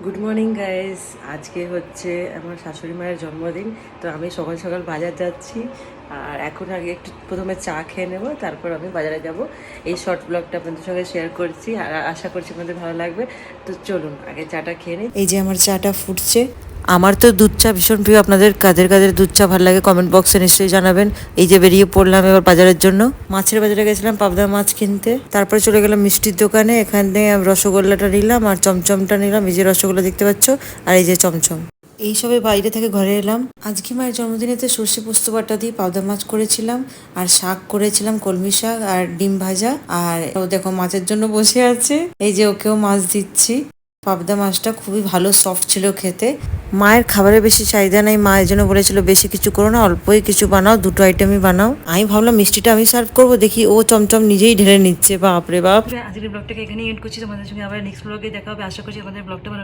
Good morning guys. আজকে হচ্ছে আমার শাশুড়ি মায়ের জন্মদিন, তো আমি সকাল সকাল বাজার যাচ্ছি। আর এখন আগে একটু প্রথমে চা খেয়ে নেব, তারপর আমি বাজারে যাব। এই শর্ট ব্লগটা আপনাদের সঙ্গে শেয়ার করছি আর আশা করছি আপনাদের ভালো লাগবে। তো চলুন আগে চাটা খেয়ে নিই। এই যে আমার চাটা ফুটছে। আমার তো দুধ চা ভীষণ প্রিয়। আপনাদের কাদের কাদের দুধ চা ভালো লাগে কমেন্ট বক্সে নিশ্চয়ই জানাবেন। এই যে বেরিয়ে পড়লাম এবার বাজারের জন্য। মাছের বাজারে গেছিলাম পাবদা মাছ কিনতে, তারপরে চলে গেলাম মিষ্টির দোকানে। এখানে রসগোল্লাটা নিলাম আর চমচমটা নিলাম। এই যে রসগোল্লা দেখতে পাচ্ছ, আর এই যে চমচম। এইসবে বাইরে থেকে ঘরে এলাম। আজকে মায়ের জন্মদিনেতে সর্ষে পোস্ত বাটা দিয়ে পাবদা মাছ করেছিলাম, আর শাক করেছিলাম, কলমি শাক আর ডিম ভাজা। আর ও দেখো মাছের জন্য বসে আছে, এই যে ওকেও মাছ দিচ্ছি। পাবদা মাছটা খুবই ভালো, সফট ছিল খেতে। মায়ের খাবারের বেশি চাহিদা নেই, মায়ের জন্য বলেছিল বেশি কিছু করো না, অল্পই কিছু বানাও, দুটো আইটেমই বানাও। আমি ভাবলাম মিষ্টিটা আমি সার্ভ করবো, দেখি ও চমচম নিজেই ঢেলে নিচ্ছে। বাপরে বাপ। আজকের ব্লগটাকে এখানেই এন্ড করছি। তোমাদের সঙ্গে আবার নেক্সট ব্লগে দেখা হবে। আশা করছি আমাদের ব্লগটা ভালো